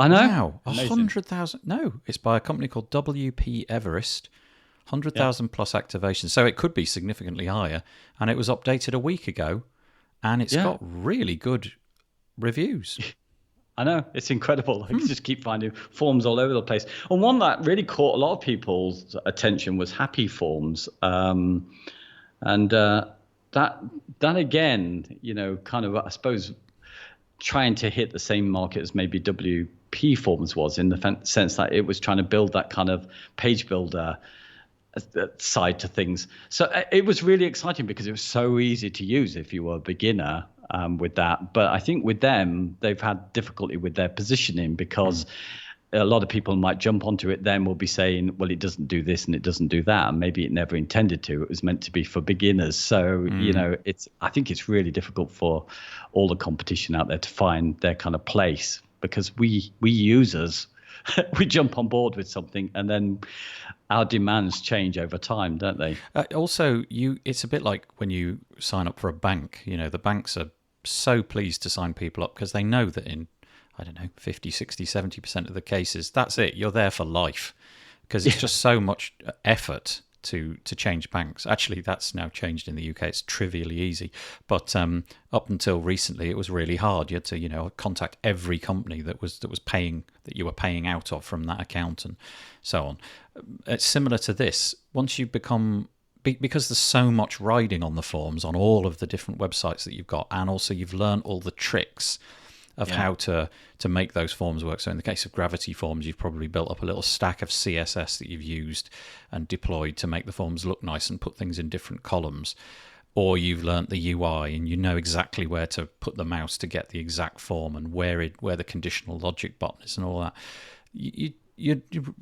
I know. Wow, 100,000. No, it's by a company called WP Everest. 100,000 plus activations. So it could be significantly higher, and it was updated a week ago, and it's got really good reviews. I know, it's incredible. I just keep finding forms all over the place. And one that really caught a lot of people's attention was Happy Forms. That again, kind of, I suppose, trying to hit the same market as maybe WP Forms was, in the sense that it was trying to build that kind of page builder side to things. So it was really exciting, because it was so easy to use if you were a beginner with that. But I think with them, they've had difficulty with their positioning, because a lot of people might jump onto it, then will be saying, well, it doesn't do this and it doesn't do that, and maybe it never intended to. It was meant to be for beginners. So I think it's really difficult for all the competition out there to find their kind of place, because we users we jump on board with something, and then our demands change over time, don't they? Also, it's a bit like when you sign up for a bank. The banks are so pleased to sign people up, because they know that in I don't know, 50, 60, 70% of the cases, that's it. You're there for life, because it's just so much effort to change banks. Actually, that's now changed in the UK. It's trivially easy. But up until recently, it was really hard. You had to, contact every company that was paying, that you were paying out of from that account and so on. It's similar to this. Once you become, because there's so much riding on the forms on all of the different websites that you've got, and also you've learned all the tricks of how to make those forms work. So in the case of Gravity Forms, you've probably built up a little stack of CSS that you've used and deployed to make the forms look nice and put things in different columns. Or you've learnt the UI and you know exactly where to put the mouse to get the exact form and where the conditional logic button is and all that. You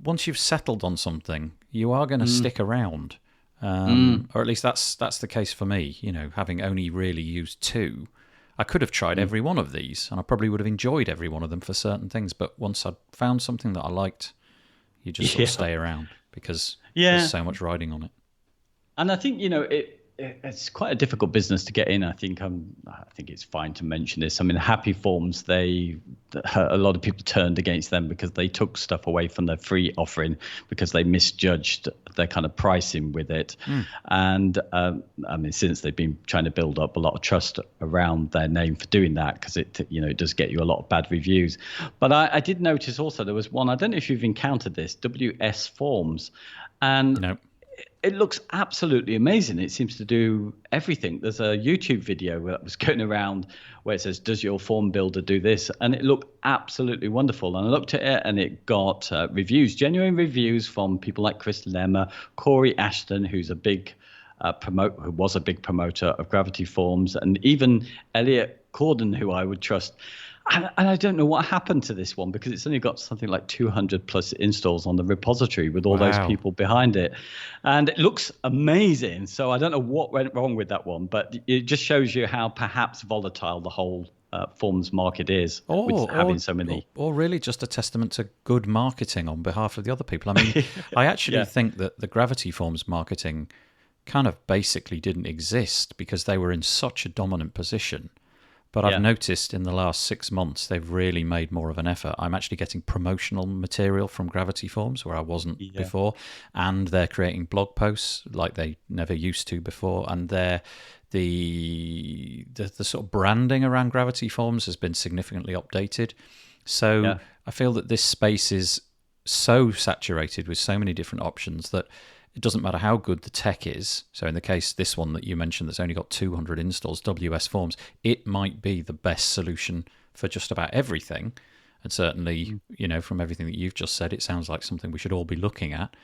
once you've settled on something, you are going to stick around. Or at least that's the case for me. Having only really used two, I could have tried every one of these, and I probably would have enjoyed every one of them for certain things. But once I'd found something that I liked, you just sort of stay around because there's so much riding on it. And I think, it's quite a difficult business to get in. I think it's fine to mention this. I mean, Happy Forms, a lot of people turned against them because they took stuff away from their free offering because they misjudged their kind of pricing with it. And since they've been trying to build up a lot of trust around their name for doing that, because it does get you a lot of bad reviews. But I did notice also there was one, I don't know if you've encountered this, WS Forms, and no. It looks absolutely amazing. It seems to do everything. There's a YouTube video that was going around where it says, does your form builder do this? And it looked absolutely wonderful. And I looked at it and it got reviews, genuine reviews from people like Chris Lemmer, Corey Ashton, who's a big who was a big promoter of Gravity Forms, and even Elliot Corden, who I would trust. And I don't know what happened to this one because it's only got something like 200 plus installs on the repository with all those people behind it. And it looks amazing. So I don't know what went wrong with that one, but it just shows you how perhaps volatile the whole forms market is with having so many. Or really just a testament to good marketing on behalf of the other people. I mean, I actually think that the Gravity Forms marketing kind of basically didn't exist because they were in such a dominant position. But I've noticed in the last 6 months, they've really made more of an effort. I'm actually getting promotional material from Gravity Forms where I wasn't before. And they're creating blog posts like they never used to before. And the sort of branding around Gravity Forms has been significantly updated. So I feel that this space is so saturated with so many different options that it doesn't matter how good the tech is. So in the case, this one that you mentioned that's only got 200 installs, WS Forms, it might be the best solution for just about everything. And certainly, from everything that you've just said, it sounds like something we should all be looking at.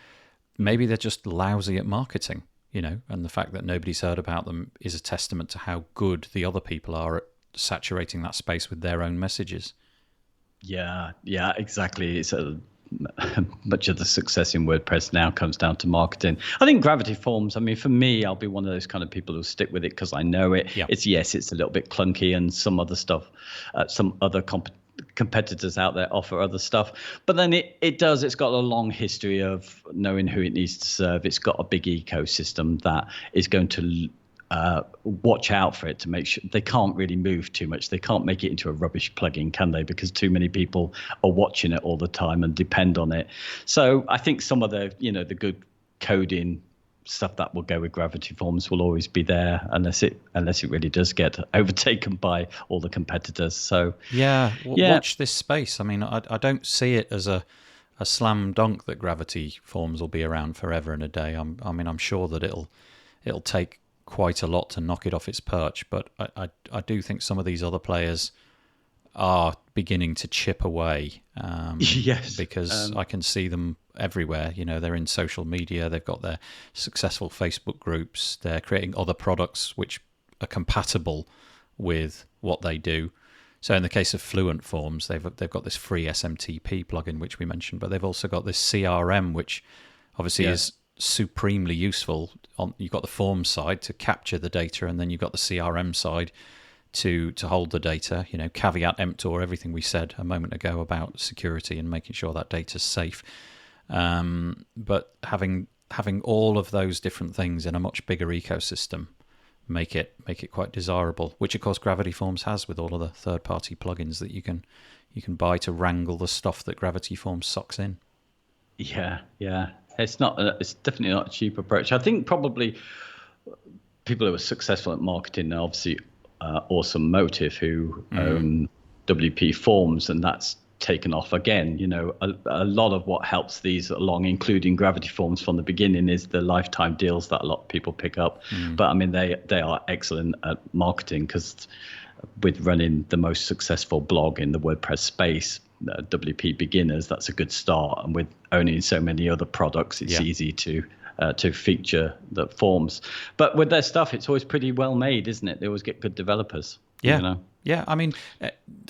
Maybe they're just lousy at marketing, and the fact that nobody's heard about them is a testament to how good the other people are at saturating that space with their own messages. Yeah, exactly. It's much of the success in WordPress now comes down to marketing. I think Gravity Forms, for me, I'll be one of those kind of people who stick with it because I know it. Yeah. It's a little bit clunky and some other stuff, some other competitors out there offer other stuff. But then it's got a long history of knowing who it needs to serve. It's got a big ecosystem that is going to watch out for it to make sure they can't really move too much. They can't make it into a rubbish plugin, can they? Because too many people are watching it all the time and depend on it. So I think some of the, the good coding stuff that will go with Gravity Forms will always be there unless it really does get overtaken by all the competitors. So watch this space. I don't see it as a slam dunk that Gravity Forms will be around forever and a day. I'm sure that it'll take quite a lot to knock it off its perch, but I do think some of these other players are beginning to chip away. Because I can see them everywhere. They're in social media, they've got their successful Facebook groups, they're creating other products which are compatible with what they do. So in the case of Fluent Forms, they've got this free SMTP plugin which we mentioned, but they've also got this CRM which obviously is supremely useful. You've got the form side to capture the data, and then you've got the CRM side to hold the data. Caveat emptor, everything we said a moment ago about security and making sure that data's safe. But having all of those different things in a much bigger ecosystem make it quite desirable, which of course Gravity Forms has with all of the third-party plugins that you can buy to wrangle the stuff that Gravity Forms sucks in. Yeah. It's definitely not a cheap approach. I think probably people who are successful at marketing are obviously Awesome Motive, who own WP Forms, and that's taken off again. A lot of what helps these along, including Gravity Forms from the beginning, is the lifetime deals that a lot of people pick up. But I mean, they are excellent at marketing, because with running the most successful blog in the WordPress space, WP Beginners, that's a good start. And with owning so many other products, it's easy to feature the forms. But with their stuff, it's always pretty well made, isn't it? They always get good developers. Yeah, I mean,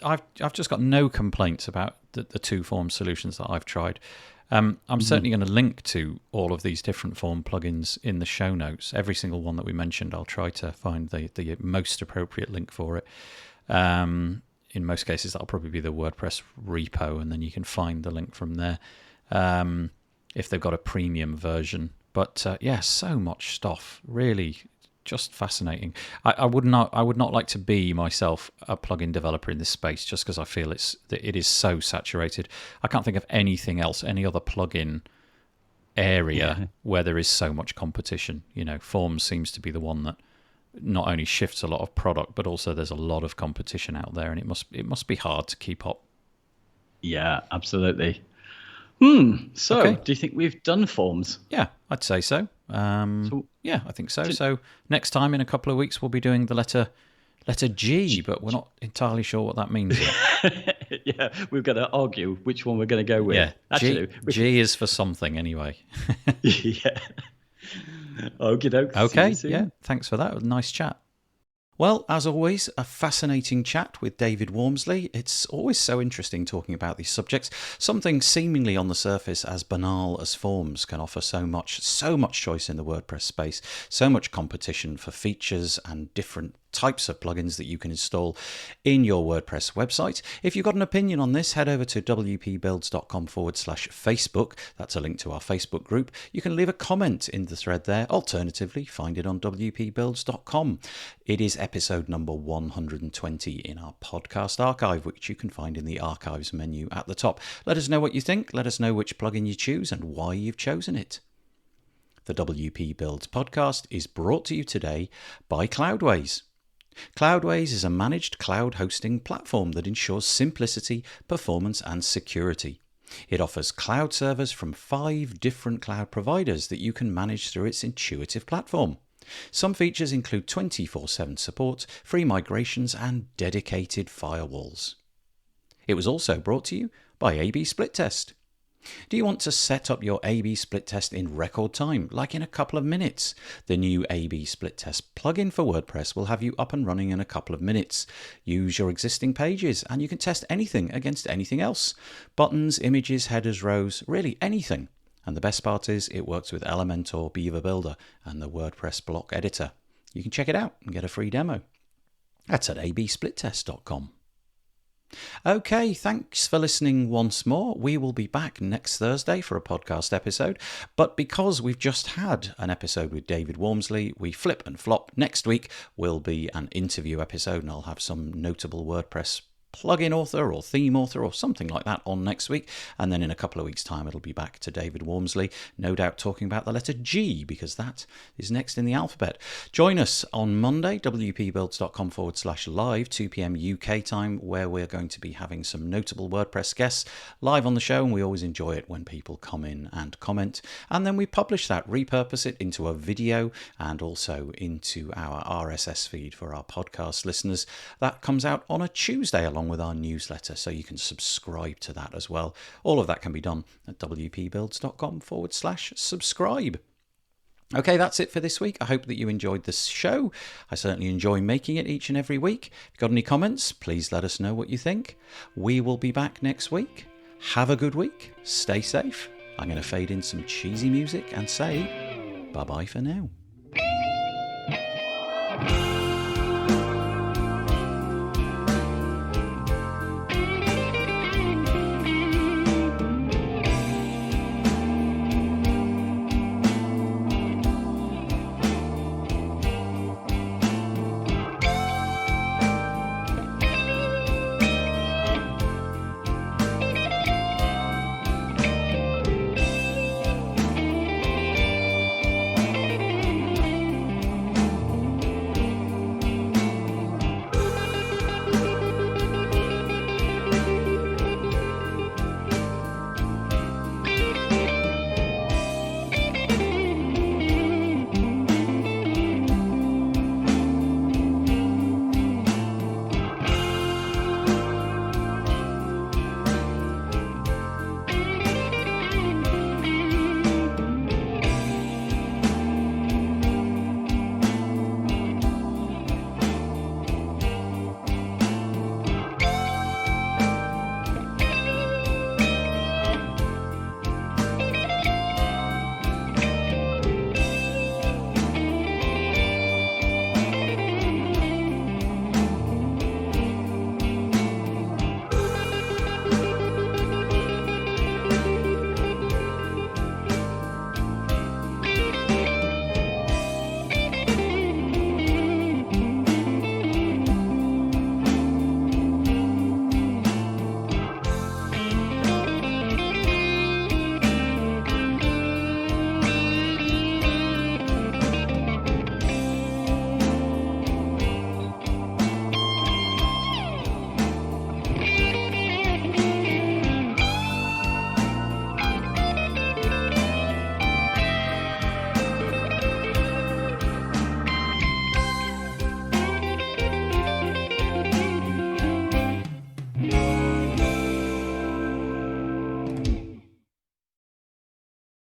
I've just got no complaints about the two form solutions that I've tried. I'm certainly going to link to all of these different form plugins in the show notes. Every single one that we mentioned, I'll try to find the most appropriate link for it. In most cases, that'll probably be the WordPress repo, and then you can find the link from there if they've got a premium version. But so much stuff, really. Just fascinating. I would not like to be myself a plugin developer in this space, just because I feel it is so saturated. I can't think of anything else, any other plugin area where there is so much competition. Forms seems to be the one that not only shifts a lot of product, but also there's a lot of competition out there, and it must be hard to keep up. Yeah, absolutely. So, okay. Do you think we've done forms? Yeah, I'd say so. Yeah, I think so. So next time in a couple of weeks, we'll be doing the letter G, but we're not entirely sure what that means yet. Yeah, we've got to argue which one we're going to go with. Yeah, actually, G is for something anyway. Yeah. Okie doke. Okay, yeah, thanks for that. Nice chat. Well, as always, a fascinating chat with David Waumsley. It's always so interesting talking about these subjects. Something seemingly on the surface as banal as forms can offer so much choice in the WordPress space, so much competition for features and different types of plugins that you can install in your WordPress website. If you've got an opinion on this, head over to wpbuilds.com/Facebook. That's a link to our Facebook group. You can leave a comment in the thread there. Alternatively, find it on wpbuilds.com. It is episode number 120 in our podcast archive, which you can find in the archives menu at the top. Let us know what you think. Let us know which plugin you choose and why you've chosen it. The WP Builds podcast is brought to you today by Cloudways. Cloudways is a managed cloud hosting platform that ensures simplicity, performance, and security. It offers cloud servers from 5 different cloud providers that you can manage through its intuitive platform. Some features include 24/7 support, free migrations, and dedicated firewalls. It was also brought to you by A/B Split Test. Do you want to set up your A/B split test in record time, like in a couple of minutes? The new A/B split test plugin for WordPress will have you up and running in a couple of minutes. Use your existing pages and you can test anything against anything else. Buttons, images, headers, rows, really anything. And the best part is it works with Elementor, Beaver Builder and the WordPress block editor. You can check it out and get a free demo. That's at absplittest.com. Okay, thanks for listening once more. We will be back next Thursday for a podcast episode, but because we've just had an episode with David Waumsley, we flip and flop. Next week will be an interview episode, and I'll have some notable WordPress plugin author or theme author or something like that on next week, and then in a couple of weeks' time it'll be back to David Waumsley, no doubt talking about the letter G, because that is next in the alphabet. Join us on Monday, wpbuilds.com/live, 2 p.m. UK time, where we're going to be having some notable WordPress guests live on the show, and we always enjoy it when people come in and comment, and then we publish that, repurpose it into a video and also into our RSS feed for our podcast listeners. That comes out on a Tuesday along with our newsletter, so you can subscribe to that as well. All of that can be done at wpbuilds.com/subscribe. Okay, that's it for this week. I hope that you enjoyed this show. I certainly enjoy making it each and every week. If you've got any comments, please let us know what you think. We will be back next week. Have a good week. Stay safe. I'm going to fade in some cheesy music and say bye-bye for now. soon.